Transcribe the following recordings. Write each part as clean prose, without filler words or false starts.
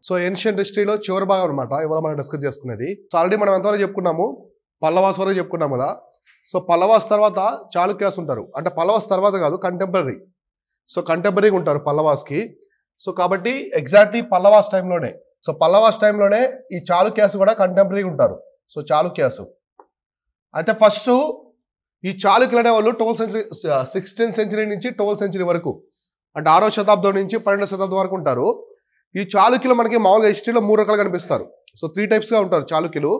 So ancient హిస్టరీలో చివరి భాగం అనమాట ఇవాళ మనం డిస్కస్ చేసుకునేది. సో ఆల్రెడీ మనం ఎంతవరకు చెప్పుకున్నాము, పల్లవాస్ వరకు చెప్పుకున్నాం కదా. సో పల్లవాస్ తర్వాత చాళుక్యాస్ ఉంటారు, అంటే పల్లవాస్ తర్వాత కాదు, కంటెంపరీ. సో కంటెంపరీగా ఉంటారు పల్లవాస్కి. సో కాబట్టి ఎగ్జాక్ట్లీ పల్లవాస్ టైంలోనే, సో పల్లవాస్ టైంలోనే ఈ చాళుక్యాస్ కూడా కంటెంపరీగా ఉంటారు. సో చాళుక్యాస్ అయితే ఫస్ట్ ఈ చాళుక్యులు అనే వాళ్ళు 12th century 16th century నుంచి 12th century వరకు, అంటే 6వ శతాబ్దం నుంచి 12వ శతాబ్దం వరకు ఉంటారు. ఈ చాళుక్యులు మనకి మామూలుగా హిస్టరీలో 3 రకాలు కనిపిస్తారు. సో 3 typesగా ఉంటారు చాళుక్యులు.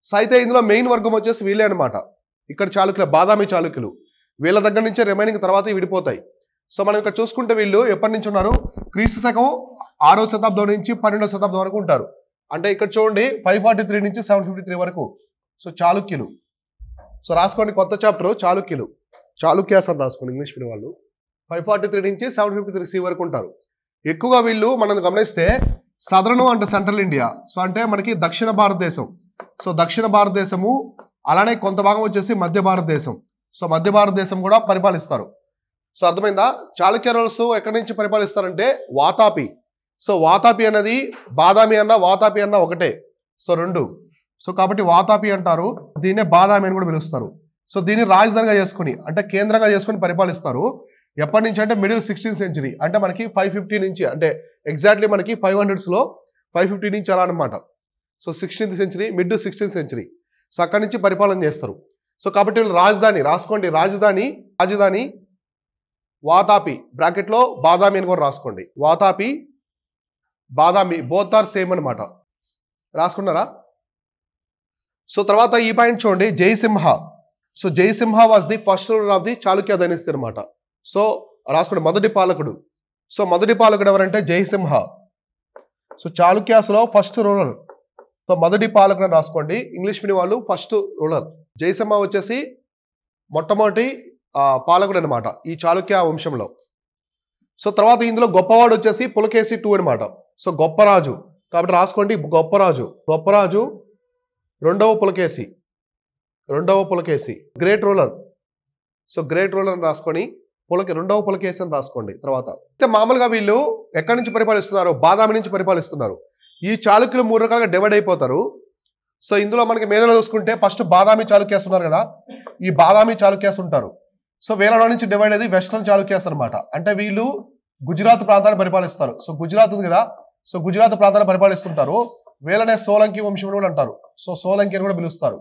సో అయితే ఇందులో మెయిన్ వర్గం వచ్చేసి వీళ్ళే అనమాట. ఇక్కడ చాళుక్యులు, బాదామి చాళుక్యులు, వీళ్ళ దగ్గర నుంచే రిమైనింగ్ తర్వాత విడిపోతాయి. సో మనం ఇక్కడ చూసుకుంటే వీళ్ళు ఎప్పటి నుంచి ఉన్నారు, క్రీస్తు శకం 6వ శతాబ్దం నుంచి 12వ శతాబ్దం వరకు ఉంటారు. అంటే ఇక్కడ చూడండి 543 నుంచి 753 వరకు. సో చాళుక్యులు. సో రాసుకోండి, కొత్త చాప్టర్ చాళుక్యులు, చాళుక్యాస్ అని రాసుకోండి ఇంగ్లీష్ మీడియం వాళ్ళు. 543 నుంచి 753 CE వరకు ఉంటారు. ఎక్కువగా వీళ్ళు మనం గమనిస్తే సదరన్ అంటే సెంట్రల్ ఇండియా, సో అంటే మనకి దక్షిణ భారతదేశం, సో దక్షిణ భారతదేశము, అలానే కొంత భాగం వచ్చేసి మధ్య భారతదేశం. సో మధ్య భారతదేశం కూడా పరిపాలిస్తారు. సో అర్థమైందా? చాళుక్య రూలర్స్ ఎక్కడి నుంచి పరిపాలిస్తారంటే వాతాపి. సో వాతాపి అనేది బాదామి అన్న వాతాపి అన్న ఒకటే, సో రెండు. సో కాబట్టి వాతాపి అంటారు, దీన్నే బాదామి అని కూడా పిలుస్తారు. సో దీన్ని రాజధానిగా చేసుకుని, అంటే కేంద్రంగా చేసుకుని పరిపాలిస్తారు. ఎప్పటి నుంచి అంటే మిడిల్ 16th century, అంటే మనకి 550 నుంచి, అంటే ఎగ్జాక్ట్లీ మనకి 500sలో 550 నుంచి అలా అనమాట. So 16th century, mid 16th century. So అక్కడి నుంచి పరిపాలన చేస్తారు. సో కాబట్టి వీళ్ళు రాజధాని రాసుకోండి, రాజధాని వాతాపి, బ్రాకెట్లో బాదామి అని కూడా రాసుకోండి. Vatapi, Badami both are same అనమాట. రాసుకున్నారా? సో తర్వాత ఈ పాయింట్ చూడండి, Jayasimha. So Jayasimha was the first ruler of the Chalukya dynasty అనమాట. సో రాసుకోండి, మొదటి పాలకుడు. సో మొదటి పాలకుడు ఎవరంటే జయసింహ. సో చాళుక్యాస్లో ఫస్ట్ రూలర్, సో మొదటి పాలకుడు అని రాసుకోండి. ఇంగ్లీష్ మీడియం వాళ్ళు ఫస్ట్ రూలర్. జయసింహ వచ్చేసి మొట్టమొదటి పాలకుడు అనమాట ఈ చాళుక్య వంశంలో. సో తర్వాత ఇందులో గొప్పవాడు వచ్చేసి పులకేశి II అనమాట. సో గొప్పరాజు కాబట్టి రాసుకోండి, గొప్పరాజు రెండవ Pulakeshi great ruler. So great ruler అని రాసుకొని రెండవ పులకేశి అని రాసుకోండి. తర్వాత అయితే మామూలుగా వీళ్ళు ఎక్కడి నుంచి పరిపాలిస్తున్నారు, బాదామి నుంచి పరిపాలిస్తున్నారు. ఈ చాళుక్యులు 3 రకాలుగా డివైడ్ అయిపోతారు. సో ఇందులో మనకి మేధలో చూసుకుంటే ఫస్ట్ బాదామి చాళుక్యాస్ ఉన్నారు కదా, ఈ బాదామి చాళుక్యాస్ ఉంటారు. సో వీళ్ళలో నుంచి డివైడ్ అయ్యి వెస్టర్న్ చాళుక్యాస్ అనమాట. అంటే వీళ్ళు గుజరాత్ ప్రాంతాన్ని పరిపాలిస్తారు. సో గుజరాత్ ఉంది కదా, సో గుజరాత్ ప్రాంతాన్ని పరిపాలిస్తుంటారు. వీళ్ళనే సోలంకి వంశం కూడా అంటారు. సో సోలంకి అని కూడా పిలుస్తారు.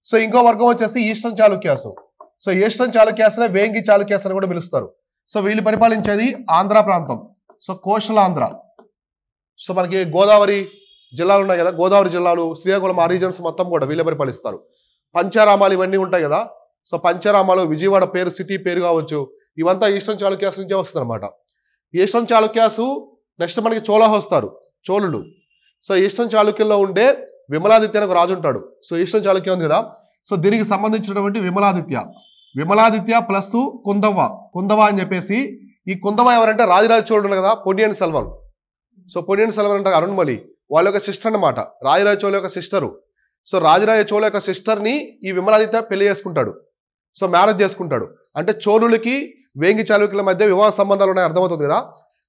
సో ఇంకో వర్గం వచ్చేసి ఈస్టర్న్ చాళుక్యాస్. సో ఈస్టర్న్ చాళుక్యాస్నే వేంగి చాళుక్యాస్ అని కూడా పిలుస్తారు. సో వీళ్ళు పరిపాలించేది ఆంధ్ర ప్రాంతం. So coastal Andhra. సో మనకి గోదావరి జిల్లాలు ఉన్నాయి కదా, గోదావరి జిల్లాలు, శ్రీకాకుళం, ఆ రీజన్స్ మొత్తం కూడా వీళ్ళే పరిపాలిస్తారు. పంచారామాలు ఇవన్నీ ఉంటాయి కదా. సో పంచారామాలు, విజయవాడ పేరు, సిటీ పేరు కావచ్చు, ఇవంతా ఈస్టర్న్ చాళుక్యాస్ నుంచే వస్తుంది అనమాట. ఈస్టర్న్ చాళుక్యాస్ నెక్స్ట్ మనకి చోళాస్ వస్తారు, చోళులు. సో ఈస్టర్న్ చాళుక్యంలో ఉండే విమలాదిత్య అని ఒక రాజు ఉంటాడు. సో ఈస్టర్న్ చాళుక్యం ఉంది కదా, సో దీనికి సంబంధించినటువంటి విమలాదిత్య ప్లస్ కుందవ అని చెప్పేసి, ఈ కుందవ ఎవరంటే రాజరాజ చోళుడు కదా, పొన్నియిన్ సెల్వన్. సో పొన్నియిన్ సెల్వన్ అంటే అరుణ్మలి వాళ్ళ యొక్క సిస్టర్ అనమాట, రాజరాజ చోళ యొక్క సిస్టరు. సో రాజరాజ చోళ యొక్క సిస్టర్ని ఈ విమలాదిత్య పెళ్లి చేసుకుంటాడు. సో మ్యారేజ్ చేసుకుంటాడు. అంటే చోళులకి వేంగి చాళుక్యుల మధ్య వివాహ సంబంధాలు ఉన్నాయి, అర్థమవుతుంది కదా.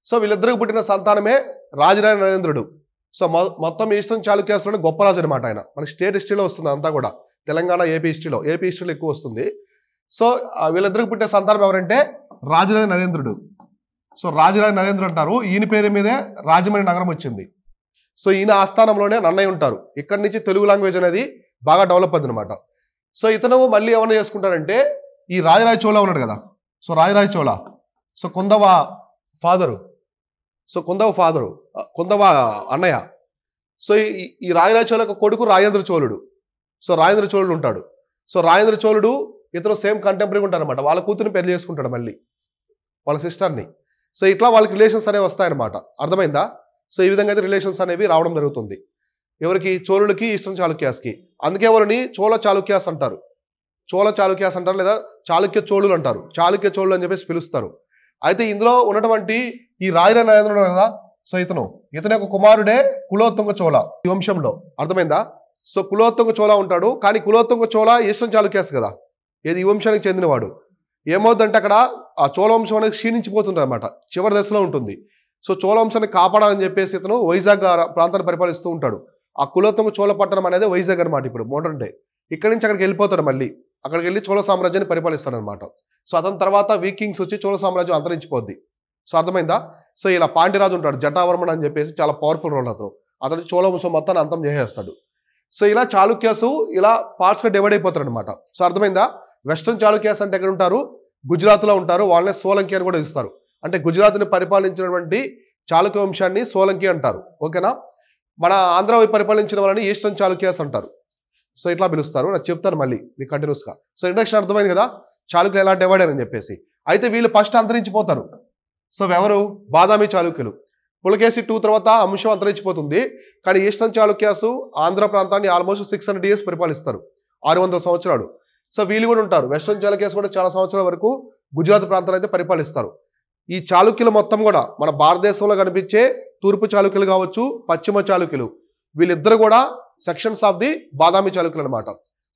సో వీళ్ళిద్దరికి పుట్టిన సంతానమే రాజరాజ నరేంద్రుడు. సో మొత్తం ఈస్టర్న్ చాళుక్యాస్లోనే గొప్ప రాజు అనమాట ఆయన. మనకి స్టేట్ హిస్టరీలో వస్తుంది అంతా కూడా, తెలంగాణ ఏపీ హిస్టరీలో ఎక్కువ వస్తుంది. సో వీళ్ళిద్దరికి పుట్టిన సంతానం ఎవరంటే రాజరాజ నరేంద్రుడు. సో రాజరాజ నరేంద్రుడు అంటారు. ఈయన పేరు మీదే రాజమండ్రి నగరం వచ్చింది. సో ఈయన ఆస్థానంలోనే నన్నయ్య ఉంటారు. ఇక్కడి నుంచి తెలుగు లాంగ్వేజ్ అనేది బాగా డెవలప్ అయింది అనమాట. సో ఇతను మళ్ళీ ఏమన్నా చేసుకుంటారంటే ఈ రాజరాజ చోళ ఉన్నాడు కదా, so Rajaraja Chola, so Kundavai father, Kundavai అన్నయ్య. సో ఈ రాజరాజ చోళ యొక్క కొడుకు రాజేంద్ర చోళుడు. సో రాజేంద్ర చోళుడు ఉంటాడు. సో రాజేంద్ర చోళుడు ఇతను సేమ్ కంటెంపరీ ఉంటారు అనమాట. వాళ్ళ కూతురుని పెళ్లి చేసుకుంటాడు మళ్ళీ, వాళ్ళ సిస్టర్ని. సో ఇట్లా వాళ్ళకి రిలేషన్స్ అనేవి వస్తాయన్నమాట. అర్థమైందా? సో ఈ విధంగా అయితే రిలేషన్స్ అనేవి రావడం జరుగుతుంది. ఎవరికి? చోళులకి, ఈస్టర్న్ చాళుక్యాస్కి. అందుకే వాళ్ళని చోళ చాళుక్యాస్ అంటారు, లేదా చాళుక్య చోళులు అంటారు. చాళుక్య చోళులు అని చెప్పేసి పిలుస్తారు. అయితే ఇందులో ఉన్నటువంటి ఈ రాజరాజ నరేంద్రుడు కదా, సో ఇతని యొక్క కుమారుడే కులోత్తుంగ చోళ ఈ వంశంలో. అర్థమైందా? సో కులోత్తుంగ చోళ ఉంటాడు. కానీ కులోత్తుంగ చోళ ఈస్టర్న్ చాళుక్యాస్ కదా, ఏది ఈ వంశానికి చెందినవాడు. ఏమవుతుందంటే అక్కడ ఆ చోళ వంశం అనేది క్షీణించిపోతుంది అనమాట, చివరి దశలో ఉంటుంది. సో చోళ వంశాన్ని కాపాడాలని చెప్పేసి ఇతను వైజాగ్ ప్రాంతాన్ని పరిపాలిస్తూ ఉంటాడు. ఆ కులోత్తుంగ చోళ పట్టణం అనేది వైజాగ్ అనమాట ఇప్పుడు మోడర్న్ డే. ఇక్కడి నుంచి అక్కడికి వెళ్ళిపోతాడు, మళ్ళీ అక్కడికి వెళ్ళి చోళ సామ్రాజ్యాన్ని పరిపాలిస్తాడు అనమాట. సో అతని తర్వాత వీకింగ్స్ వచ్చి చోళ సామ్రాజ్యం అంతరించిపోద్ది. సో అర్థమైందా? సో ఇలా పాండ్యరాజు ఉంటాడు, జటావర్మన్ అని చెప్పేసి చాలా పవర్ఫుల్ రోల్ అతను చోళ వంశం మొత్తాన్ని అంతం చేసేస్తాడు. సో ఇలా చాళుక్యాసు ఇలా పార్ట్స్గా డివైడ్ అయిపోతారు అనమాట. సో అర్థమైందా? వెస్ట్రన్ చాళుక్యాస్ అంటే ఎక్కడ ఉంటారు? గుజరాత్లో ఉంటారు. వాళ్ళనే సోలంకి అని కూడా ఇస్తారు. అంటే గుజరాత్ని పరిపాలించినటువంటి చాళుక్య వంశాన్ని సోలంకి అంటారు. ఓకేనా? మన ఆంధ్ర పరిపాలించిన వాళ్ళని ఈస్టర్న్ చాళుక్యాస్ అంటారు. సో ఇట్లా పిలుస్తారు. నాకు చెప్తాను మళ్ళీ మీకు కంటిన్యూస్గా. సో ఇంట్రడక్షన్ అర్థమైంది కదా, చాళుక్యులు ఎలా డివైడ్ అని చెప్పేసి. అయితే వీళ్ళు ఫస్ట్ అంతరించిపోతారు. సో ఎవరు? బాదామి చాళుక్యులు. పులకేసి 2 తర్వాత అంశం అంతరించిపోతుంది. కానీ ఈస్టర్న్ చాళుక్యాసు ఆంధ్ర ప్రాంతాన్ని ఆల్మోస్ట్ 600 years పరిపాలిస్తారు, 600 సంవత్సరాలు. సో వీళ్ళు కూడా ఉంటారు. వెస్ట్రన్ చాళుక్యాస్ కూడా చాలా సంవత్సరాల వరకు గుజరాత్ ప్రాంతాన్ని అయితే పరిపాలిస్తారు. ఈ చాళుక్యులు మొత్తం కూడా మన భారతదేశంలో కనిపించే తూర్పు చాళుక్యులు కావచ్చు, పశ్చిమ చాళుక్యులు, వీళ్ళిద్దరు కూడా సెక్షన్స్ ఆఫ్ ది బాదామి చాళుక్యులు అనమాట.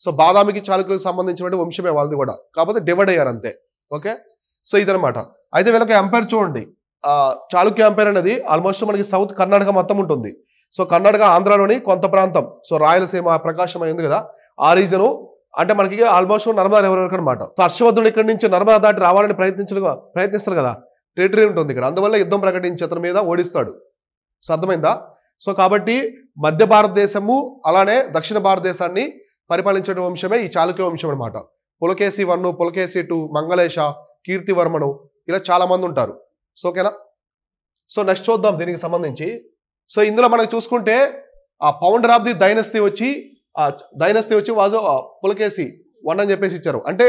సో బాదామికి చాళుక్యులకు సంబంధించిన వంశమే వాళ్ళది కూడా, కాకపోతే డివైడ్ అయ్యారు అంతే. ఓకే, సో ఇదనమాట. అయితే వీళ్ళకి ఎంపైర్ చూడండి, చాళుక్య ఎంపైర్ అనేది ఆల్మోస్ట్ మనకి సౌత్ కర్ణాటక మొత్తం ఉంటుంది. సో కర్ణాటక ఆంధ్రాలోని కొంత ప్రాంతం, సో రాయలసీమ, ప్రకాశం అయింది కదా, ఆ రీజను అంటే మనకి ఆల్మోస్ట్ నర్మదా రివర్ వరకు అనమాట. సో హర్షవర్ధుడు ఇక్కడి నుంచి నర్మదా దాటి రావాలని ప్రయత్నిస్తారు కదా, టెరిటరీ ఉంటుంది ఇక్కడ, అందువల్ల యుద్ధం ప్రకటించి అతని మీద ఓడిస్తాడు. సో అర్థమైందా? సో కాబట్టి మధ్య భారతదేశము అలానే దక్షిణ భారతదేశాన్ని పరిపాలించిన వంశమే ఈ చాళుక్య వంశం అనమాట. పులకేసి 1, పులకేసి 2, మంగళేశ, కీర్తివర్మను, ఇలా చాలా మంది ఉంటారు. సో ఓకేనా? సో నెక్స్ట్ చూద్దాం దీనికి సంబంధించి. సో ఇందులో మనకు చూసుకుంటే ఆ ఫౌండర్ ఆఫ్ ది డైనస్టీ వచ్చి వాజు పులకేసి 1 అని చెప్పేసి ఇచ్చారు. అంటే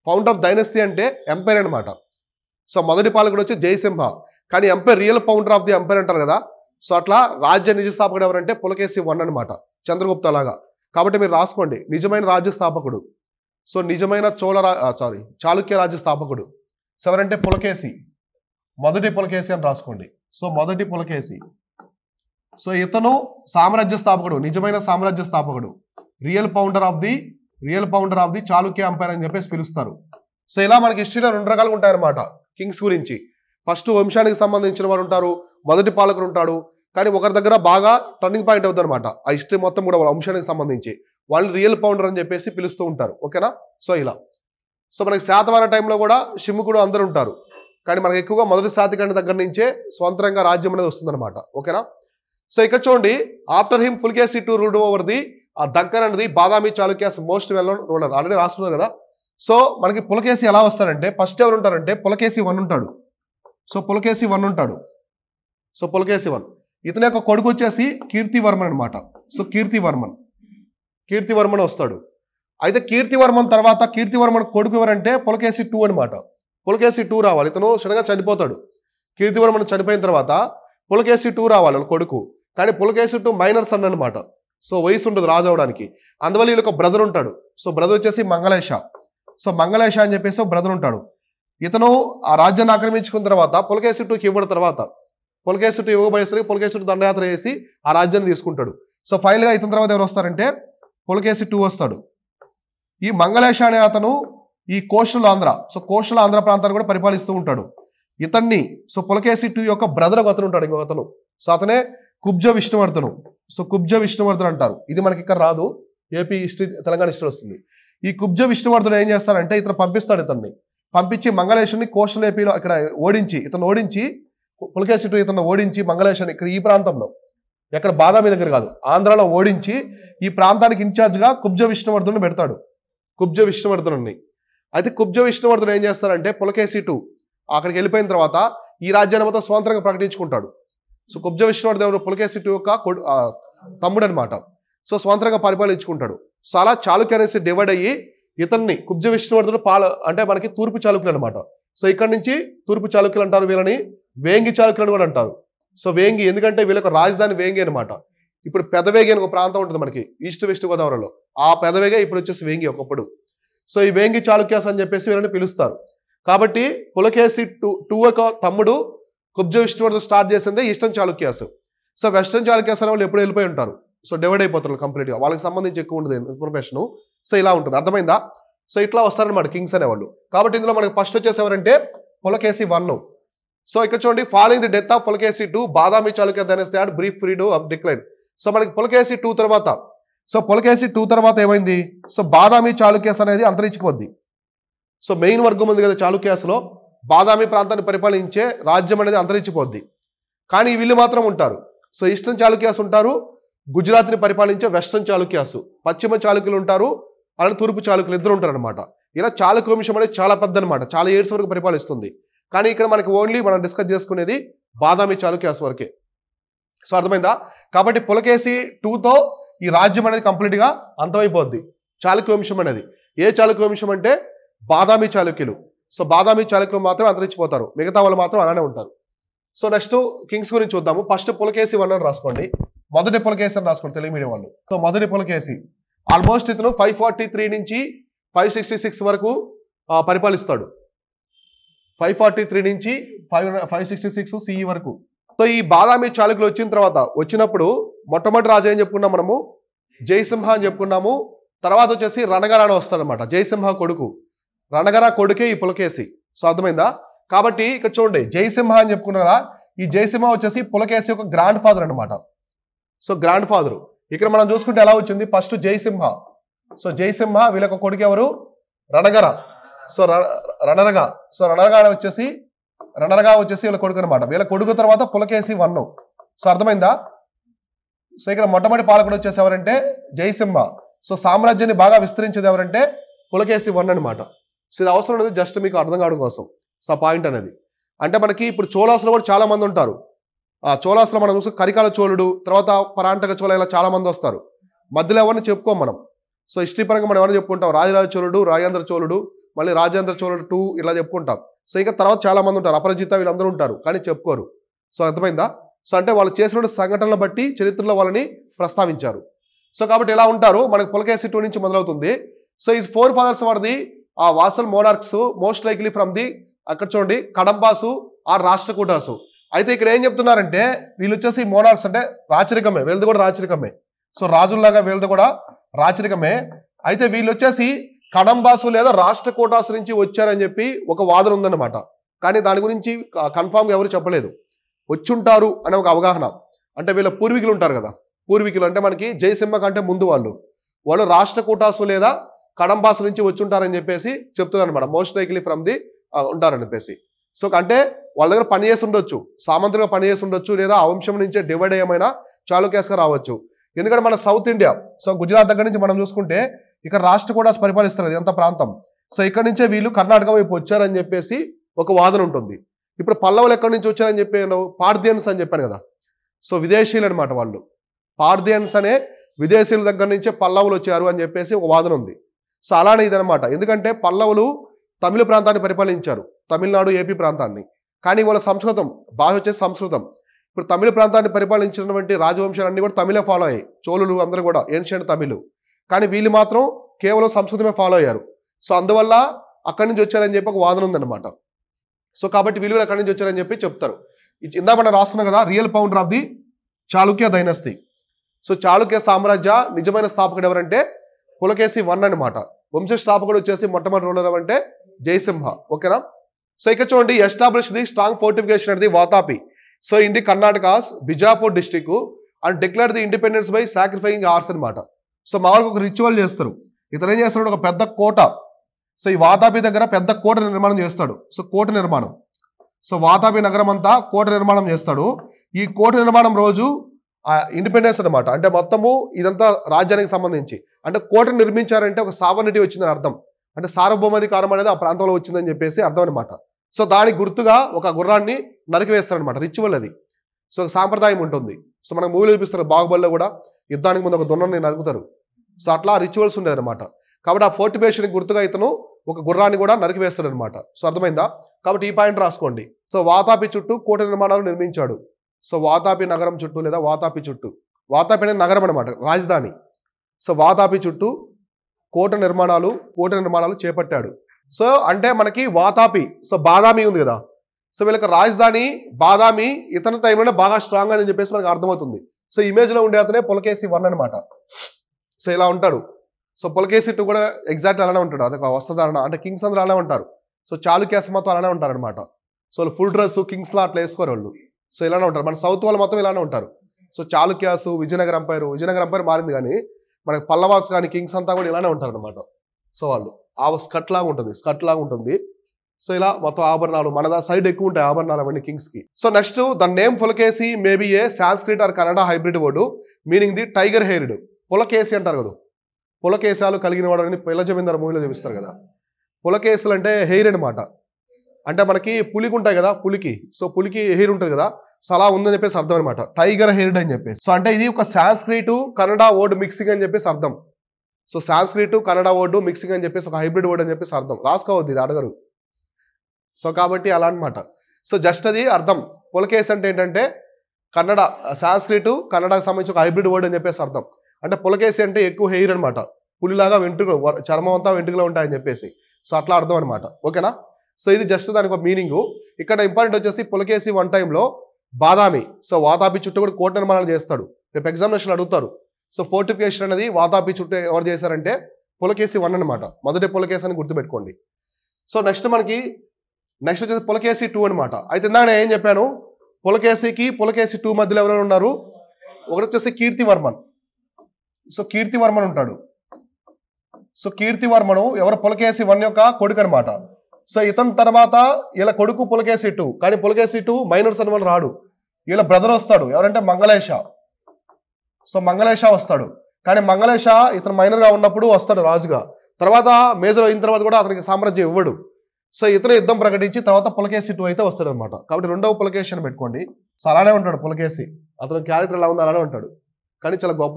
ఫౌండర్ ఆఫ్ డైనస్టీ అంటే ఎంపైర్ అనమాట. సో మొదటి పాలకుడు వచ్చి జయసింహ, కానీ empire real founder of the empire అంటారు కదా. సో అట్లా రాజ్య నిజ స్థాపకుడు ఎవరంటే పులకేసి 1 అనమాట, చంద్రగుప్త లాగా. కాబట్టి మీరు రాసుకోండి, నిజమైన రాజ్య స్థాపకుడు. సో నిజమైన చాళుక్య రాజ్య స్థాపకుడు సో ఎవరంటే పులకేసి, మొదటి పులకేసి అని రాసుకోండి. సో మొదటి పులకేసి. సో ఇతను సామ్రాజ్య స్థాపకుడు, నిజమైన సామ్రాజ్య స్థాపకుడు, real founder of the Chalukya empire అని చెప్పేసి పిలుస్తారు. సో ఇలా మనకి హిస్టరీలో 2 రకాలుగా ఉంటాయన్నమాట కింగ్స్ గురించి. ఫస్ట్ వంశానికి సంబంధించిన వారు ఉంటారు, మొదటి పాలకుడు ఉంటాడు. కానీ ఒకరి దగ్గర బాగా టర్నింగ్ పాయింట్ అవుతుంది అనమాట ఆ హిస్టరీ మొత్తం కూడా వంశానికి సంబంధించి. వాళ్ళని రియల్ ఫౌండర్ అని చెప్పేసి పిలుస్తూ ఉంటారు. ఓకేనా? సో ఇలా. సో మనకి శాతవాహన టైంలో కూడా షిమ్ముకుడు అందరూ ఉంటారు. కానీ మనకి ఎక్కువగా మొదటి శాతకర్ణి దగ్గర నుంచే స్వంతంగా రాజ్యం అనేది వస్తుందన్నమాట. ఓకేనా? సో ఇక్కడ చూడండి, after him Pulakeshi 2 ruled over the Deccan అనేది Badami Chalukyas most well known ruler. Already రాసుకున్నారు కదా. సో మనకి పులకేసి ఎలా వస్తారంటే ఫస్ట్ ఎవరు ఉంటారంటే పులకేసి 1 ఉంటాడు. సో పులకేసి 1 ఉంటాడు. సో పులకేసి 1 ఇతని యొక్క కొడుకు వచ్చేసి కీర్తివర్మన్ అనమాట. సో కీర్తివర్మన్ వస్తాడు. అయితే కీర్తివర్మన్ తర్వాత కీర్తివర్మన్ కొడుకు ఎవరంటే పులకేసి 2 అనమాట. పులకేసి 2 రావాలి, ఇతను సడన్గా చనిపోతాడు. కీర్తివర్మన్ చనిపోయిన తర్వాత పులకేసి 2 రావాలి వాళ్ళ కొడుకు. కానీ పులకేసి 2 మైనర్ సన్ అనమాట. సో వయసు ఉండదు రాజు అవడానికి. అందువల్ల వీళ్ళకి ఒక బ్రదర్ ఉంటాడు. సో బ్రదర్ వచ్చేసి మంగళేశ. సో మంగళేశ అని చెప్పేసి ఒక బ్రదర్ ఉంటాడు. ఇతను ఆ రాజ్యాన్ని ఆక్రమించుకున్న తర్వాత పులకేసి 2కి ఇవ్వడం తర్వాత పులకేసి 2 ఇవ్వబడేసరికి పులకేసి 2 దండయాత్ర చేసి ఆ రాజ్యాన్ని తీసుకుంటాడు. సో ఫైనల్గా ఇతని తర్వాత ఎవరు వస్తారంటే పులకేసి 2 వస్తాడు. ఈ మంగళేశ అనే అతను ఈ కోస్టల్ ఆంధ్ర ప్రాంతాన్ని కూడా పరిపాలిస్తూ ఉంటాడు. ఇతన్ని సో పులకేసి 2 యొక్క బ్రదర్ ఒక అతను ఉంటాడు, ఇంకొక అతను. సో అతనే కుబ్జ విష్ణువర్ధను. సో కుబ్జ విష్ణువర్ధన్ అంటారు. ఇది మనకి ఇక్కడ రాదు, ఏపీ హిస్టరీ తెలంగాణ హిస్టరీ వస్తుంది. ఈ కుబ్జ విష్ణువర్ధన్ ఏం చేస్తారంటే ఇతను పంపిస్తాడు, ఇతన్ని పంపించి మంగళేశుని కోస్టల్ ఏపీలో ఇక్కడ ఓడించి పులకేసి 2 ఇతను ఓడించి మంగళేశుని ఇక్కడ ఈ ప్రాంతంలో, ఎక్కడ బాదామి దగ్గర కాదు, ఆంధ్రాలో ఓడించి ఈ ప్రాంతానికి ఇన్ఛార్జ్గా కుబ్జ విష్ణువర్ధను పెడతాడు, కుబ్జ విష్ణువర్ధను. అయితే కుబ్జ విష్ణువర్ధన్ ఏం చేస్తారంటే పులకేసి 2 అక్కడికి వెళ్ళిపోయిన తర్వాత ఈ రాజ్యాన్ని మొత్తం స్వతంత్రంగా ప్రకటించుకుంటాడు. సో కుబ్జ విష్ణువర్ధన్ పులకేసి 2 యొక్క తమ్ముడు అనమాట. సో స్వతంత్రంగా పరిపాలించుకుంటాడు. సో అలా చాళుక్య అనేసి డివైడ్ అయ్యి ఇతన్ని కుబ్జ విష్ణువర్ధను అంటే మనకి తూర్పు చాళుక్యులు అనమాట. సో ఇక్కడ నుంచి తూర్పు చాళుక్యులు అంటారు, వీళ్ళని వేంగి చాళుక్యులను కూడా అంటారు. సో వేంగి ఎందుకంటే వీళ్ళకి రాజధాని వేంగి అనమాట. ఇప్పుడు పెదవేగి అని ఒక ప్రాంతం ఉంటుంది మనకి ఈస్ట్ వెస్ట్ గోదావరిలో, ఆ పెదవేగే ఇప్పుడు వచ్చేసి వేంగి ఒకప్పుడు. సో ఈ వేంగి చాళుక్యాస్ అని చెప్పేసి వీళ్ళని పిలుస్తారు. కాబట్టి పులకేసి 2 యొక్క తమ్ముడు కుబ్జ విష్ణువర్ధన్ స్టార్ట్ చేసిందే eastern Chalukyas. So western Chalukyas అనే వాళ్ళు ఎప్పుడు వెళ్ళిపోయి ఉంటారు. సో డివైడ్ అయిపోతారు కంప్లీట్గా, వాళ్ళకి సంబంధించి ఎక్కువ ఉండదు ఇన్ఫర్మేషన్. సో ఇలా ఉంటుంది, అర్థమైందా? సో ఇట్లా వస్తారనమాట కింగ్స్ అనేవాళ్ళు. కాబట్టి ఇందులో మనకి ఫస్ట్ వచ్చేసి ఎవరంటే పులకేసి 1. సో ఇక్కడ చూడండి, following the death of Pulakeshi II Badami Chalukya dynasty had brief period of decline. So మనకి పులకేసి II తర్వాత, సో పులకేసి II తర్వాత ఏమైంది, సో బాదామి చాళుక్యస్ అనేది అంతరించిపోద్ది. సో మెయిన్ వర్గం ఉంది కదా చాళుక్యాస్లో, బాదామి ప్రాంతాన్ని పరిపాలించే రాజ్యం అనేది అంతరించిపోద్ది. కానీ వీళ్ళు మాత్రం ఉంటారు. సో ఈస్టర్న్ చాళుక్యాస్ ఉంటారు, గుజరాత్ని పరిపాలించే వెస్ట్రన్ చాళుక్యాస్, పశ్చిమ చాళుక్యులు ఉంటారు, అలాగే తూర్పు చాళుక్యులు ఇద్దరు ఉంటారు అనమాట. ఇలా చాళుక్య వంశం అనేది చాలా పెద్ద అనమాట, చాలా ఇయర్స్ వరకు పరిపాలిస్తుంది. కానీ ఇక్కడ మనకి ఓన్లీ మనం డిస్కస్ చేసుకునేది బాదామి చాళుక్యాస్ వరకే. సో అర్థమైందా? కాబట్టి పులకేసి IIతో ఈ రాజ్యం అనేది కంప్లీట్గా అంతమైపోద్ది, చాళుక్య వంశం అనేది. ఏ చాళుక్య వంశం అంటే బాదామి చాళుక్యులు. సో బాదామి చాళుక్యులు మాత్రం అంతరించిపోతారు, మిగతా వాళ్ళు మాత్రం అలానే ఉంటారు. సో నెక్స్ట్ కింగ్స్ గురించి చూద్దాము. ఫస్ట్ పులకేసి I అని రాసుకోండి, మొదటి పులకేసి అని రాసుకోండి తెలుగు మీడియం వాళ్ళు. సో మొదటి పులకేసి ఆల్మోస్ట్ ఇతను 543 నుంచి 566 వరకు పరిపాలిస్తాడు. 543 నుంచి 566 CE వరకు. సో ఈ బాదామి చాళుక్యులు వచ్చినప్పుడు మొట్టమొదటి రాజు ఏం చెప్పుకున్నాం మనము, జయసింహ అని చెప్పుకున్నాము. తర్వాత వచ్చేసి రణగర అని వస్తాడనమాట, జయసింహ కొడుకు, రణగర కొడుకే ఈ పులకేసి. సో అర్థమైందా? కాబట్టి ఇక్కడ చూడండి, జయసింహ అని చెప్పుకున్నా కదా, ఈ జయసింహ వచ్చేసి పులకేసి యొక్క గ్రాండ్ ఫాదర్ అనమాట. సో గ్రాండ్ ఫాదర్ ఇక్కడ మనం చూసుకుంటే ఎలా వచ్చింది, ఫస్ట్ జయసింహ. సో జయసింహ వీళ్ళొక కొడుకు ఎవరు, రణగర. సో రణరగా, సో రణరగా వచ్చేసి వీళ్ళ కొడుకు అనమాట. వీళ్ళ కొడుకు తర్వాత పులకేసి I. సో అర్థమైందా? సో ఇక్కడ మొట్టమొదటి పాలకుడు వచ్చేసి ఎవరంటే జయసింహ. సో సామ్రాజ్యాన్ని బాగా విస్తరించేది ఎవరంటే పులకేసి I అనమాట. సో ఇది అవసరం అనేది జస్ట్ మీకు అర్థం కావడం కోసం. సో పాయింట్ అనేది అంటే మనకి ఇప్పుడు చోళాసులో కూడా చాలా మంది ఉంటారు. చోళాసులో మనం చూస్తే కరికాల చోళుడు, తర్వాత పరాంతక చోళ, ఇలా చాలా మంది వస్తారు. మధ్యలో ఎవరిని చెప్పుకోం మనం. సో హిస్టరీ పరంగా మనం ఎవరైనా చెప్పుకుంటాం, రాజరాజ చోళుడు, రాజేంద్ర చోళుడు, మళ్ళీ రాజేంద్ర చోళుడు II ఇలా చెప్పుకుంటాం. సో ఇంకా తర్వాత చాలా మంది ఉంటారు, అపరిజిత, వీళ్ళందరూ ఉంటారు, కానీ చెప్పుకోరు. సో అర్థమైందా? సో అంటే వాళ్ళు చేసిన సంఘటనలు బట్టి చరిత్రలో వాళ్ళని ప్రస్తావించారు. సో కాబట్టి ఎలా ఉంటారు, మనకి పులకేసి II నుంచి మొదలవుతుంది. సో ఈ 4 ఫాదర్స్ వారిది ఆ Vasal monarchs most likely from the, అక్కడ చూడండి, కడంబాసు ఆర్ రాష్ట్రకూటాసు. అయితే ఇక్కడ ఏం చెప్తున్నారంటే వీళ్ళు వచ్చేసి మోనార్క్స్ అంటే రాచరికమే, వీళ్ళది కూడా రాచరికమే. సో రాజుల్లాగా వీళ్ళది కూడా రాచరికమే. అయితే వీళ్ళు వచ్చేసి కడంబాసు లేదా రాష్ట్రకూటాసు నుంచి వచ్చారని చెప్పి ఒక వాదన ఉందన్నమాట. కానీ దాని గురించి కన్ఫామ్గా ఎవరు చెప్పలేదు. వచ్చుంటారు అనే ఒక అవగాహన. అంటే వీళ్ళ పూర్వీకులు ఉంటారు కదా, పూర్వీకులు అంటే మనకి జయసింహ కంటే ముందు వాళ్ళు రాష్ట్రకూటాసు లేదా కడంబాసు నుంచి వచ్చుంటారని చెప్పేసి చెప్తున్నారు అనమాట. మోస్ట్ లైక్లీ ఫ్రమ్ ది ఉంటారని చెప్పేసి. సో అంటే వాళ్ళ దగ్గర పని చేసి ఉండొచ్చు, సామంతులుగా పని చేసి ఉండొచ్చు, లేదా ఆ వంశం నుంచే డివైడ్ అయ్యమైనా చాళుక్యాస్గా రావచ్చు. ఎందుకంటే మన సౌత్ ఇండియా, సో గుజరాత్ దగ్గర నుంచి మనం చూసుకుంటే ఇక్కడ రాష్ట్రకూటాస్ పరిపాలిస్తారు ఎంత ప్రాంతం. సో ఇక్కడ నుంచే వీళ్ళు కర్ణాటక వైపు వచ్చారని చెప్పేసి ఒక వాదన ఉంటుంది. ఇప్పుడు పల్లవులు ఎక్కడి నుంచి వచ్చారని చెప్పాను, పార్థియన్స్ అని చెప్పాను కదా. సో విదేశీయులు అనమాట వాళ్ళు, పార్థియన్స్ అనే విదేశీయుల దగ్గర నుంచే పల్లవులు వచ్చారు అని చెప్పేసి ఒక వాదన ఉంది. సో అలానే ఇదనమాట. ఎందుకంటే పల్లవులు తమిళ ప్రాంతాన్ని పరిపాలించారు, తమిళనాడు ఏపీ ప్రాంతాన్ని. కానీ వాళ్ళ సంస్కృతం భాష వచ్చేసి సంస్కృతం. ఇప్పుడు తమిళ ప్రాంతాన్ని పరిపాలించినటువంటి రాజవంశాలన్నీ కూడా తమిళే ఫాలో అయ్యాయి, చోళులు అందరూ కూడా ఏన్షియంట్ తమిళ్. కానీ వీళ్ళు మాత్రం కేవలం సంస్కృతమే ఫాలో అయ్యారు. సో అందువల్ల అక్కడి నుంచి వచ్చారని చెప్పి ఒక వాదన ఉందన్నమాట. సో కాబట్టి వీళ్ళు అక్కడి నుంచి వచ్చారని చెప్పి చెప్తారు. ఇందా మనం రాసుకున్నాం కదా, real founder of the Chalukya dynasty. So Chalukya సామ్రాజ్య నిజమైన స్థాపకుడు ఎవరంటే పులకేసి I అనమాట. వంశ స్థాపకుడు వచ్చేసి మొట్టమొదటి రూలర్ అంటే జయసింహ. ఓకేనా? సో ఇక్కడ చూడండి, establish the strong fortification at the Vatapi, so in the Karnataka's Bijapur district and declare the independence by sacrificing ours అనమాట. సో మామూలుగా ఒక రిచువల్ చేస్తారు. ఇతను ఏం చేస్తాడు, ఒక పెద్ద కోట, సో ఈ వాతాపి దగ్గర పెద్ద కోట నిర్మాణం చేస్తాడు. సో కోట నిర్మాణం, సో వాతాపి నగరం అంతా కోట నిర్మాణం చేస్తాడు. ఈ కోట నిర్మాణం రోజు ఇండిపెండెన్స్ అనమాట. అంటే మొత్తము ఇదంతా రాజ్యానికి సంబంధించి, అంటే కోట నిర్మించారంటే ఒక సావర్నిటీ వచ్చిందని అర్థం, అంటే సార్వభౌమాధికారం అనేది ఆ ప్రాంతంలో వచ్చిందని చెప్పేసి అర్థం అనమాట. సో దానికి గుర్తుగా ఒక గుర్రాన్ని నరికివేస్తారనమాట, రిచువల్ అది. సో ఒక సాంప్రదాయం ఉంటుంది. సో మనకు మూవీలు చూపిస్తారు, బాహుబలిలో కూడా యుద్ధానికి ముందు ఒక దున్నని నరుకుతారు. సో అట్లా రిచువల్స్ ఉండేది అనమాట. కాబట్టి ఆ ఫోర్టిఫికేషన్ గుర్తుగా ఇతను ఒక గుర్రాన్ని కూడా నరికివేస్తాడు అనమాట. సో అర్థమైందా? కాబట్టి ఈ పాయింట్ రాసుకోండి. సో వాతాపి చుట్టూ కోట నిర్మాణాలు నిర్మించాడు. సో వాతాపి నగరం చుట్టూ లేదా వాతాపి చుట్టూ, వాతాపి అనేది నగరం అనమాట, రాజధాని. సో వాతాపి చుట్టూ కోట నిర్మాణాలు చేపట్టాడు. సో అంటే మనకి వాతాపి, సో బాదామి ఉంది కదా, సో వీళ్ళకి రాజధాని బాదామి ఇతని టైంలోనే బాగా స్ట్రాంగ్ అని చెప్పేసి మనకు అర్థమవుతుంది. సో ఇమేజ్లో ఉండే అతనే పులకేసి I అనమాట. సో ఇలా ఉంటాడు. సో పులకేసి II కూడా ఎగ్జాక్ట్ అలానే ఉంటాడు, అదొక వస్త్రధారణ, అంటే కింగ్స్ అందరూ అలానే ఉంటారు. సో చాళుక్యాస్ మొత్తం అలానే ఉంటారు అనమాట. సో వాళ్ళు ఫుల్ డ్రెస్ కింగ్స్లా అట్లా వేసుకోరు వాళ్ళు. సో ఇలానే ఉంటారు. మన సౌత్ వాళ్ళు మొత్తం ఇలానే ఉంటారు. సో చాళుక్యాస్, విజయనగరం ఎంపైర్ మారింది, కానీ మనకి పల్లవాస్ కానీ కింగ్స్ అంతా కూడా ఇలానే ఉంటారు అనమాట. సో వాళ్ళు ఆ స్కర్ట్ లాగా ఉంటుంది. సో ఇలా మొత్తం ఆభరణాలు మన సైడ్ ఎక్కువ ఉంటాయి ఆభరణాలు అవన్నీ కింగ్స్కి. So next the name Pulakeshi maybe a Sanskrit or Kannada hybrid word meaning the tiger haired. Pulakeshi అంటారు కదా, పులకేశాలు కలిగిన వాడు అని పిల్ల జమీందార్ మూవీలో చూపిస్తారు కదా. పులకేసులు అంటే హెయిర్ అనమాట. అంటే మనకి పులికి ఉంటాయి కదా, సో పులికి హెయిర్ ఉంటుంది కదా, సో అలా ఉందని చెప్పేసి అర్థం అనమాట, టైగర్ హెయిర్డ్ అని చెప్పేసి. సో అంటే ఇది ఒక సాంస్క్రిట్ కన్నడ వర్డ్ మిక్సింగ్ అని చెప్పేసి అర్థం. So Sanskrit Kannada word mixing అని చెప్పేసి ఒక హైబ్రిడ్ వర్డ్ అని చెప్పేసి అర్థం. రాసుకోవద్దు, ఇది అడగరు. సో కాబట్టి అలా అనమాట. సో జస్ట్ అది అర్థం. పులకేసి అంటే ఏంటంటే కన్నడ, సాంస్క్రిట్ కన్నడకు సంబంధించి ఒక హైబ్రిడ్ వర్డ్ అని చెప్పేసి అర్థం. అంటే పులకేసి అంటే ఎక్కువ హెయిర్ అనమాట, పులిలాగా వెంట్రుకలు, చర్మం అంతా వెంట్రుకలు ఉంటాయని చెప్పేసి. సో అట్లా అర్థం అనమాట. ఓకేనా. సో ఇది జస్ట్ దానికి ఒక మీనింగ్. ఇక్కడ ఇంపార్టెంట్ వచ్చేసి పులకేసి వన్ టైంలో బాదామి, సో వాతాపి చుట్టూ కూడా కోట నిర్మాణాలు చేస్తాడు. రేపు ఎగ్జామినేషన్ అడుగుతారు. సో ఫోర్టిఫికేషన్ అనేది వాతాపి చుట్టూ ఎవరు చేశారంటే పులకేసి 1 అనమాట. మొదటి పులకేసి అని గుర్తుపెట్టుకోండి. సో నెక్స్ట్ వచ్చేసి పులకేసి 2 అనమాట. అయితే ఇందాక నేను ఏం చెప్పాను, పులకేసి 2 మధ్యలో ఎవరైనా ఉన్నారు. ఒకటి వచ్చేసి కీర్తివర్మన్. సో కీర్తివర్మన్ ఉంటాడు. సో కీర్తివర్మను ఎవరు పులకేసి 1 యొక్క కొడుకు అనమాట. సో ఇతని తర్వాత వీళ్ళ కొడుకు పులకేసి 2, కానీ పులకేసి 2 మైనర్స్ అని వాళ్ళు రాడు. వీళ్ళ బ్రదర్ వస్తాడు, ఎవరంటే మంగళేశ. సో మంగళేశ వస్తాడు, కానీ మంగళేశ ఇతను మైనర్గా ఉన్నప్పుడు వస్తాడు రాజుగా. తర్వాత మేజర్ అయిన తర్వాత కూడా అతనికి సామ్రాజ్యం ఇవ్వడు. సో ఇతను యుద్ధం ప్రకటించి తర్వాత పులకేసి 2 అయితే వస్తాడు అనమాట. కాబట్టి రెండవ పులకేసి అని పెట్టుకోండి. సో అలానే ఉంటాడు పులకేసి. అతను క్యారెక్టర్ ఎలా ఉందో అలానే ఉంటాడు, కానీ చాలా గొప్ప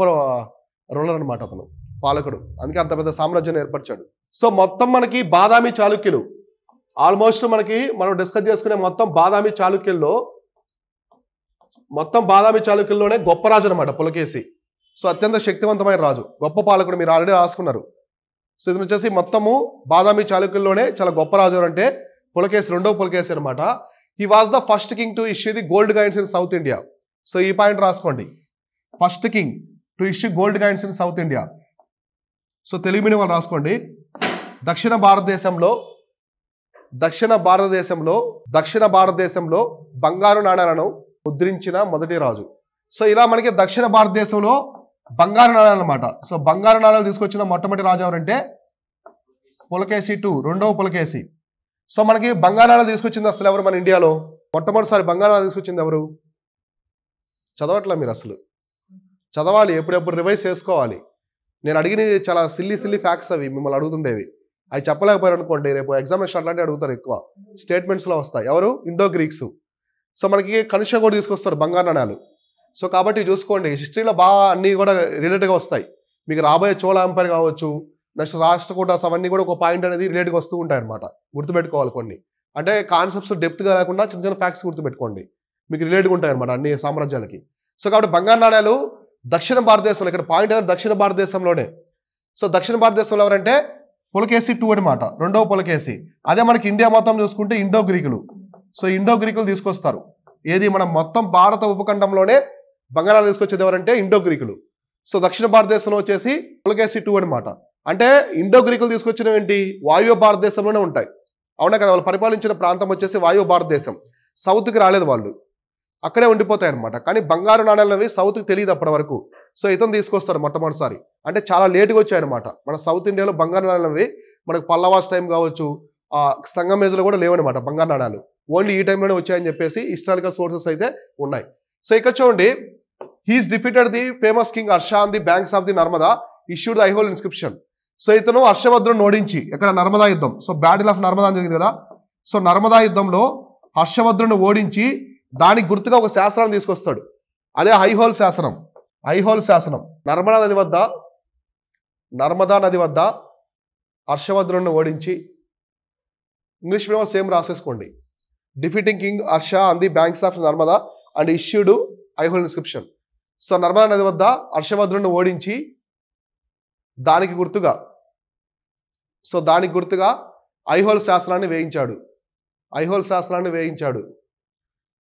రూలర్ అనమాట అతను, పాలకుడు. అందుకే అంత పెద్ద సామ్రాజ్యాన్ని ఏర్పరిచాడు. సో మొత్తం మనకి బాదామి చాళుక్యులు ఆల్మోస్ట్ మనం డిస్కస్ చేసుకునే మొత్తం బాదామి చాళుక్యుల్లోనే గొప్ప రాజు అనమాట పులకేసి. సో అత్యంత శక్తివంతమైన రాజు, గొప్ప పాలకుడు. మీరు ఆల్రెడీ రాసుకున్నారు. సో ఇది వచ్చేసి మొత్తము బాదామి చాళుక్యుల్లోనే చాలా గొప్ప రాజు అంటే పులకేసి, రెండవ పులకేసి అనమాట. He was the first king to issue the gold coins in south India. So ఈ పాయింట్ రాసుకోండి, first king to issue gold coins in south India. So Telugu medium వాళ్ళు రాసుకోండి. దక్షిణ భారతదేశంలో బంగారు నాణాలను ముద్రించిన మొదటి రాజు. సో ఇలా మనకి దక్షిణ భారతదేశంలో బంగారు నాణాలు అనమాట. సో బంగారు నాణాలు తీసుకొచ్చిన మొట్టమొదటి రాజు ఎవరంటే పులకేసి 2, రెండవ పులకేసి. సో మనకి బంగారు నాణాలు తీసుకొచ్చింది అసలు ఎవరు మన ఇండియాలో? మొట్టమొదటిసారి బంగారు నాణాలు తీసుకొచ్చింది ఎవరు? చదవట్లే మీరు, అసలు చదవాలి, ఎప్పుడెప్పుడు రివైజ్ చేసుకోవాలి. నేను అడిగినది చాలా సిల్లీ ఫ్యాక్ట్స్, అవి మిమ్మల్ని అడుగుతుండేవి. అవి చెప్పలేకపోయారు అనుకోండి, రేపు ఎగ్జామినేషన్ అట్లాంటివి అడుగుతారు, ఎక్కువ స్టేట్మెంట్స్లో వస్తాయి. ఎవరు? Indo Greeks. సో మనకి కనిష్క కూడా తీసుకొస్తారు బంగారు నాణాలు. సో కాబట్టి చూసుకోండి, హిస్టరీలో బాగా అన్నీ కూడా రిలేటెడ్గా వస్తాయి. మీకు రాబోయే చోళ ఎంపైర్ కావచ్చు, నెక్స్ట్ రాష్ట్రకూటాస్, అవన్నీ కూడా ఒక పాయింట్ అనేది రిలేటెడ్గా వస్తూ ఉంటాయి అనమాట. గుర్తుపెట్టుకోవాలి కొన్ని, అంటే కాన్సెప్ట్స్ డెప్త్గా లేకుండా చిన్న చిన్న ఫ్యాక్ట్స్ గుర్తుపెట్టుకోండి, మీకు రిలేటెడ్గా ఉంటాయి అనమాట అన్ని సామ్రాజ్యాలకి. సో కాబట్టి బంగారు నాణాలు దక్షిణ భారతదేశంలో, ఇక్కడ పాయింట్ అనేది దక్షిణ భారతదేశంలోనే. సో దక్షిణ భారతదేశంలో ఎవరంటే పులకేసి 2 అనమాట, రెండవ పులకేసి. అదే మనకి ఇండియా మొత్తం చూసుకుంటే ఇండో గ్రీకులు. సో ఇండో గ్రీకులు తీసుకొస్తారు. ఏది మనం మొత్తం భారత ఉపఖండంలోనే బంగారాలు తీసుకొచ్చేది ఎవరంటే ఇండో గ్రీకులు. సో దక్షిణ భారతదేశంలో వచ్చేసి పులకేసి 2 అనమాట. అంటే ఇండో గ్రీకులు తీసుకొచ్చినవి ఏంటి? వాయువ్య భారతదేశంలోనే ఉంటాయి. అవునా కదా, వాళ్ళు పరిపాలించిన ప్రాంతం వచ్చేసి వాయువ్య భారతదేశం. సౌత్కి రాలేదు వాళ్ళు, అక్కడే ఉండిపోతాయి అనమాట. కానీ బంగారు నాణాలవి సౌత్కి తెలియదు అప్పటి వరకు. సో ఇతను తీసుకొస్తారు మొట్టమొదటిసారి, అంటే చాలా లేటుగా వచ్చాయన్నమాట. మన సౌత్ ఇండియాలో బంగారు నాణాలవి మనకు పల్లవాస్ టైం కావచ్చు, సంగమేజ్లో కూడా లేవన్నమాట బంగారు నాణాలు. ఓన్లీ ఈ టైంలోనే వచ్చాయని చెప్పేసి హిస్టారికల్ సోర్సెస్ అయితే ఉన్నాయి. సో ఇక్కడ చూడండి, he's defeated the famous king Harsha on the banks of the Narmada, issued the Aihole inscription. So ఇతను హర్షవర్ధను ఓడించి, ఎక్కడ నర్మదా యుద్ధం, సో బ్యాటిల్ ఆఫ్ నర్మదా అని జరిగింది కదా. సో నర్మదా యుద్ధంలో హర్షవర్ధను ఓడించి దానికి గుర్తుగా ఒక శాసనాన్ని తీసుకొస్తాడు. అదే ఐహోల్ శాసనం. నర్మదా నది వద్ద హర్షవర్ధను ఓడించి, ఇంగ్లీష్ మీడియం సేమ్ రాసేసుకోండి, defeating king Harsha on the banks of Narmada and issued Aihole inscription. So Narmada నది వద్ద హర్షవర్ధను ఓడించి దానికి గుర్తుగా ఐహోల్ శాసనాన్ని వేయించాడు.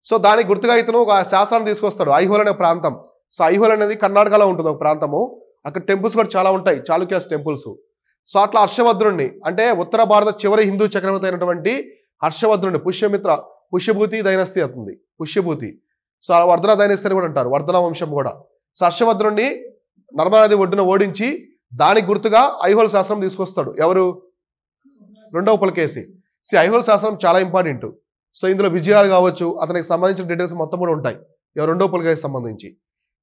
సో దానికి గుర్తుగా ఇతను ఒక శాసనాన్ని తీసుకొస్తాడు. ఐహోల్ అనే ప్రాంతం. సో ఐహోల్ అనేది కర్ణాటకలో ఉంటుంది ఒక ప్రాంతము. అక్కడ టెంపుల్స్ కూడా చాలా ఉంటాయి, చాళుక్యాస్ టెంపుల్స్. సో అట్లా హర్షవర్ధనుడిని, అంటే ఉత్తర భారత చివరి హిందూ చక్రవర్తి అయినటువంటి హర్షవర్ధనుడిని, పుష్యభూతి డైనస్టీ అవుతుంది, పుష్యభూతి. సో వర్ధన డైనస్టీ అని కూడా అంటారు, వర్ధన వంశం కూడా. సో హర్షవర్ధనుడిని నర్మదా నది ఒడ్డున ఓడించి దానికి గుర్తుగా ఐహోల్ శాసనం తీసుకొస్తాడు. ఎవరు? రెండవ పులకేసి. ఐహోల్ శాసనం చాలా ఇంపార్టెంట్. సో ఇందులో విజయాలు కావచ్చు, అతనికి సంబంధించిన డీటెయిల్స్ మొత్తం కూడా ఉంటాయి రెండవ పులకేసి సంబంధించి.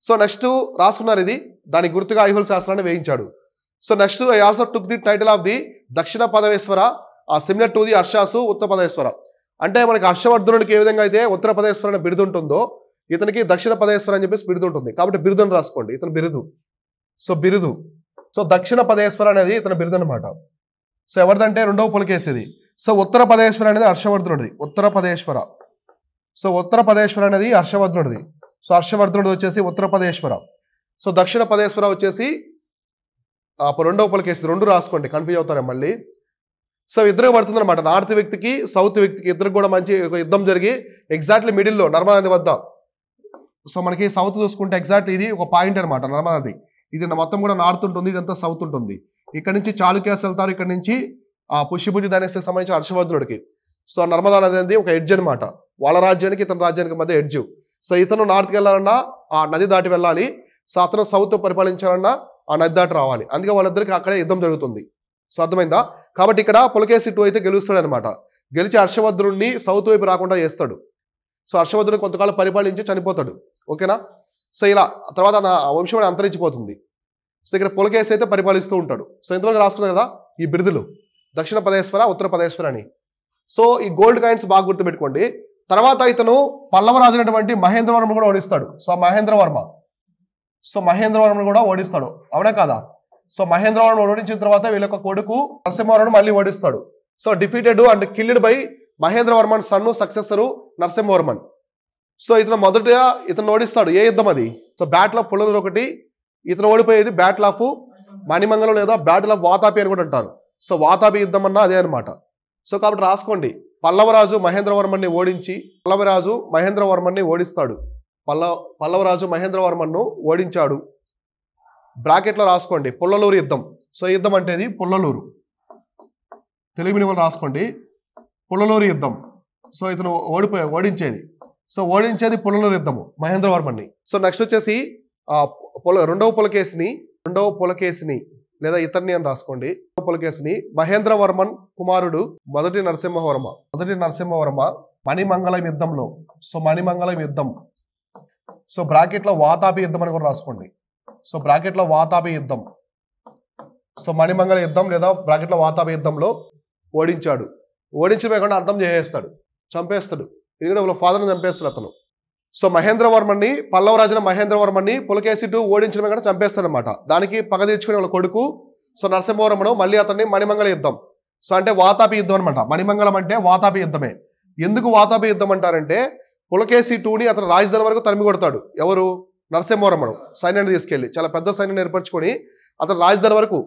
సో నెక్స్ట్ రాసుకున్నారు ఇది, దానికి గుర్తుగా ఐహోల్ శాసనాన్ని వేయించాడు. So next I also took the title of the Dakshina Padaveshwara similar to the Harsha's Uttara Padaveshwara. అంటే మనకి హర్షవర్ధనుడికి ఏ విధంగా అయితే ఉత్తర పదవేశ్వర అనే బిరుదు ఉంటుందో ఇతనికి దక్షిణ పదవేశ్వర అని చెప్పేసి బిరుదు ఉంటుంది. కాబట్టి బిరుదుని రాసుకోండి, ఇతను బిరుదు. సో బిరుదు. సో దక్షిణ పదవేశ్వర అనేది ఇతని బిరుదు అనమాట. సో ఎవరిదంటే రెండవ పులకేసిది. సో ఉత్తర పదవేశ్వర అనేది హర్షవర్ధనుడిది, ఉత్తర పదవేశ్వర. సో ఉత్తర పదవేశ్వర అనేది హర్షవర్ధనుడిది. సో హర్షవర్ధనుడు వచ్చేసి ఉత్తర పదవేశ్వర. సో దక్షిణ పదవేశ్వర వచ్చేసి రెండవ పులకేసి. రెండు రాసుకోండి, కన్ఫ్యూజ్ అవుతారు మళ్ళీ. సో ఇద్దరికి పడుతుంది అనమాట, నార్త్ వ్యక్తికి సౌత్ వ్యక్తికి ఇద్దరికి కూడా మంచి ఒక యుద్ధం జరిగి ఎగ్జాక్ట్లీ మిడిల్లో నర్మదా నది వద్ద. సో మనకి సౌత్ చూసుకుంటే ఎగ్జాక్ట్ ఇది ఒక పాయింట్ అనమాట నర్మదా నది. ఇది మొత్తం కూడా నార్త్ ఉంటుంది, ఇదంతా సౌత్ ఉంటుంది. ఇక్కడ నుంచి చాళుక్యాస్ వెళ్తారు, ఇక్కడ నుంచి పుష్యభూతి డైనస్టీకి సంబంధించిన హర్షవర్ధనుడికి. సో నర్మదా నది అనేది ఒక ఎడ్జ్ అనమాట, వాళ్ళ రాజ్యానికి ఇతని రాజ్యానికి మధ్య ఎడ్జ్. సో ఇతను నార్త్కి వెళ్ళాలన్నా ఆ నది దాటి వెళ్ళాలి, సో అతను సౌత్ పరిపాలించాలన్నా ఆ నది దాటి రావాలి. అందుకే వాళ్ళిద్దరికి అక్కడే యుద్ధం జరుగుతుంది. సో అర్థమైందా? కాబట్టి ఇక్కడ పులకేసి 2 అయితే గెలుస్తాడు అనమాట. గెలిచి హర్షవర్ధనుడిని సౌత్ వైపు రాకుండా చేస్తాడు. సో హర్షవర్ధనుడు కొంతకాలం పరిపాలించి చనిపోతాడు. ఓకేనా? సో ఇలా తర్వాత ఆ వంశం అంతరించిపోతుంది. సో ఇక్కడ పులకేసి అయితే పరిపాలిస్తూ ఉంటాడు. సో ఇంతవరకు రాసుకున్నాం కదా ఈ బిరుదులు, దక్షిణ పదవేశ్వర ఉత్తర పదవేశ్వర అని. సో ఈ గోల్డ్ కాయిన్స్ బాగా గుర్తుపెట్టుకోండి. తర్వాత ఇతను పల్లవరాజు అయినటువంటి మహేంద్రవర్మ కూడా ఓడిస్తాడు. సో మహేంద్రవర్మ కూడా ఓడిస్తాడు, అవునా కాదా? సో మహేంద్రవర్మ ఓడించిన తర్వాత వీళ్ళ కొడుకు నరసింహవర్మను మళ్ళీ ఓడిస్తాడు. So defeated and killed by Mahendravarman son successor Narasimhavarman. So ఇతను మొదటగా ఇతను ఓడిస్తాడు. ఏ యుద్ధం అది? సో బ్యాటిల్ ఆఫ్ పుల్లలూరు ఒకటి, ఇతను ఓడిపోయేది బ్యాటిల్ ఆఫ్ మణిమంగళం లేదా బ్యాటిల్ ఆఫ్ వాతాపి అని కూడా అంటారు. సో వాతాపి యుద్ధం అన్నా అదే అనమాట. సో కాబట్టి రాసుకోండి, పల్లవరాజు మహేంద్రవర్మన్ని ఓడించి పల్లవరాజు మహేంద్రవర్మన్ని ఓడిస్తాడు. పల్లవరాజు మహేంద్రవర్మన్ను ఓడించాడు. బ్రాకెట్లో రాసుకోండి పుల్లలూరు యుద్ధం. సో యుద్ధం అంటే ఇది పుల్లలూరు, తెలుగు మీడియం రాసుకోండి పుల్లలూరు యుద్ధం. సో ఇతను ఓడించేది. సో ఓడించేది పుల్లలూరు యుద్ధము మహేంద్రవర్మన్ని. సో నెక్స్ట్ వచ్చేసి రెండవ పులకేసిని లేదా ఇతన్ని అని రాసుకోండి. పులకేసిని మహేంద్రవర్మన్ కుమారుడు మొదటి నరసింహవర్మ మణిమంగళం యుద్ధంలో. సో మణిమంగళం యుద్ధం. సో బ్రాకెట్లో వాతాపి యుద్ధం అని కూడా రాసుకోండి. సో బ్రాకెట్లో వాతాపి యుద్ధం. సో మణిమంగళ యుద్ధం లేదా బ్రాకెట్లో వాతాపి యుద్ధంలో ఓడించాడు. ఓడించకుండా అంతం చేసేస్తాడు, చంపేస్తాడు. ఎందుకంటే వాళ్ళ ఫాదర్ని చంపేస్తాడు అతను. సో మహేంద్రవర్మన్ని పల్లవరాజున మహేంద్రవర్మన్ని పులకేసి 2 ఓడించడమే కూడా చంపేస్తాడనమాట. దానికి పగ తీర్చుకునే వాళ్ళ కొడుకు సో నరసింహవర్మను మళ్ళీ అతన్ని మణిమంగళ యుద్ధం. సో అంటే వాతాపి యుద్ధం అనమాట. మణిమంగళం అంటే వాతాపి యుద్ధమే. ఎందుకు వాతాపి యుద్ధం అంటారంటే పులకేసి 2ని అతను రాజధాని వరకు తరిమి కొడతాడు. ఎవరు? నరసింహవర్మను సైన్యాన్ని తీసుకెళ్ళి చాలా పెద్ద సైన్యాన్ని ఏర్పరచుకొని అతను రాజధాని వరకు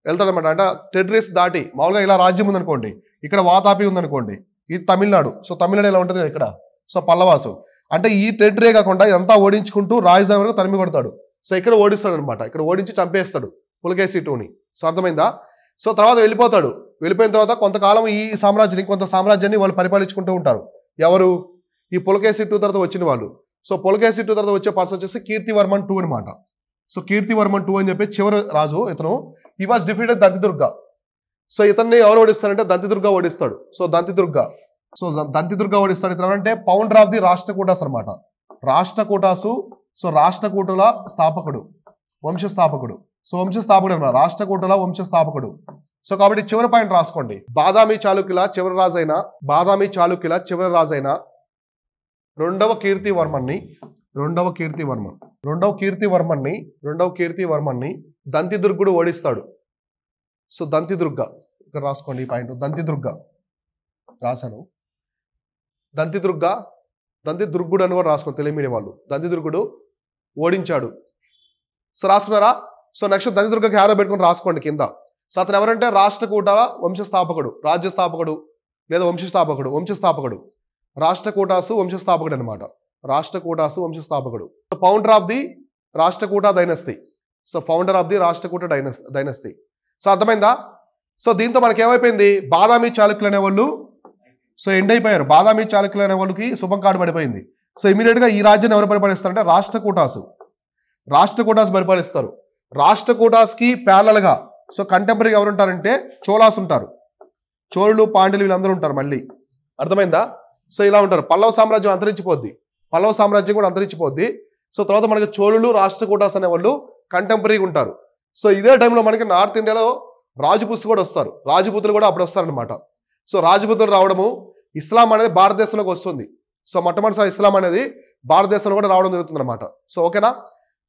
వెళ్తాడనమాట. అంటే టెరిటరీస్ దాటి మామూలుగా ఇలా రాజ్యం ఉందనుకోండి, ఇక్కడ వాతాపి ఉందనుకోండి, ఇది తమిళనాడు. సో తమిళనాడు ఎలా ఉంటుంది ఇక్కడ? సో పల్లవాసు అంటే ఈ టెరిటరీ కాకుండా ఇదంతా ఓడించుకుంటూ రాజధాని వరకు తరిమి కొడతాడు. సో ఇక్కడ ఓడిస్తాడు అనమాట, ఇక్కడ ఓడించి చంపేస్తాడు పులకేసి 2ని. సో అర్థమైందా? సో తర్వాత వెళ్ళిపోతాడు. వెళ్ళిపోయిన తర్వాత కొంతకాలం ఈ సామ్రాజ్యాన్ని వాళ్ళు పరిపాలించుకుంటూ ఉంటారు. ఎవరు? ఈ పులకేసి 2 తర్వాత వచ్చిన వాళ్ళు. సో పులకేసి 2 తర్వాత వచ్చే పర్సన్ వచ్చేసి కీర్తివర్మన్ 2 అనమాట. సో కీర్తివర్మన్ 2 అని చెప్పి చివరి రాజు ఇతను. ఈ వాజ్ డిఫీటెడ్ దంతిదుర్గ. సో ఇతన్ని ఎవరు ఓడిస్తారంటే దంతిదుర్గ ఓడిస్తాడు. సో దంతిదుర్గ ఓడిస్తాడు. ఇతను అంటే ఫౌండర్ ఆఫ్ ది రాష్ట్రకూటాస్ అనమాట. రాష్ట్రకూటాసు. సో రాష్ట్రకూటుల స్థాపకుడు, వంశస్థాపకుడు. సో వంశస్థాపకుడు అనమాట, రాష్ట్రకూటుల వంశస్థాపకుడు. సో కాబట్టి చివరి పాయింట్ రాసుకోండి. బాదామి చాళుక్యుల చివరి రాజైన రెండవ కీర్తివర్మన్ని దంతిదుర్గుడు ఓడిస్తాడు. సో దంతిదుర్గ ఇక్కడ రాసుకోండి ఈ పాయింట్. దంతిదుర్గ రాశాను. దంతిదుర్గుడు అని కూడా రాసుకోండి తెలుగు మీడియం వాళ్ళు. దంతిదుర్గుడు ఓడించాడు. సో రాసుకున్నారా? సో నెక్స్ట్ దంతిదుర్గకి హ్యారో పెట్టుకుని రాసుకోండి కింద. సో అతను ఎవరంటే రాష్ట్రకూట వంశస్థాపకుడు, రాజ్యస్థాపకుడు లేదా వంశస్థాపకుడు. రాష్ట్రకూటాసు వంశస్థాపకుడు అనమాట. Founder of the Rashtrakuta dynasty. So founder of the Rashtrakuta dynasty. So అర్థమైందా? సో దీంతో మనకి ఏమైపోయింది? బాదామి చాళుక్యులు అనేవాళ్ళు సో ఎండ్ అయిపోయారు. బాదామి చాళుక్యులు అనే వాళ్ళకి శుభం కార్డు పడిపోయింది. సో ఇమీడియట్ గా ఈ రాజ్యాన్ని ఎవరు పరిపాలిస్తారంటే రాష్ట్రకూటాసు పరిపాలిస్తారు. రాష్ట్రకూటాస్కి ప్యారలల్ గా సో కంటెంపరీ ఎవరు ఉంటారంటే చోళాస్ ఉంటారు. చోళులు పాండ్యులు వీళ్ళందరూ ఉంటారు మళ్ళీ. అర్థమైందా? సో ఇలా ఉంటారు. పల్లవ సామ్రాజ్యం అంతరించిపోద్ది. పల్లవ సామ్రాజ్యం కూడా అంతరించిపోద్ది. సో తర్వాత మనకి చోళులు రాష్ట్రకూటాస్ అనే వాళ్ళు కంటెంపరీగా ఉంటారు. సో ఇదే టైంలో మనకి నార్త్ ఇండియాలో రాజపుత్స్ కూడా వస్తారు. రాజపుతులు కూడా అప్పుడు వస్తారనమాట. సో రాజపుతులు రావడము, ఇస్లాం అనేది భారతదేశంలోకి వస్తుంది. సో మొట్టమొదటిసారి ఇస్లాం అనేది భారతదేశంలో కూడా రావడం జరుగుతుంది అనమాట. సో ఓకేనా?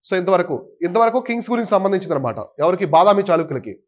సో ఇంతవరకు కింగ్స్ గురించి సంబంధించింది అనమాట. ఎవరికి? బాదామి చాళుక్యులకి.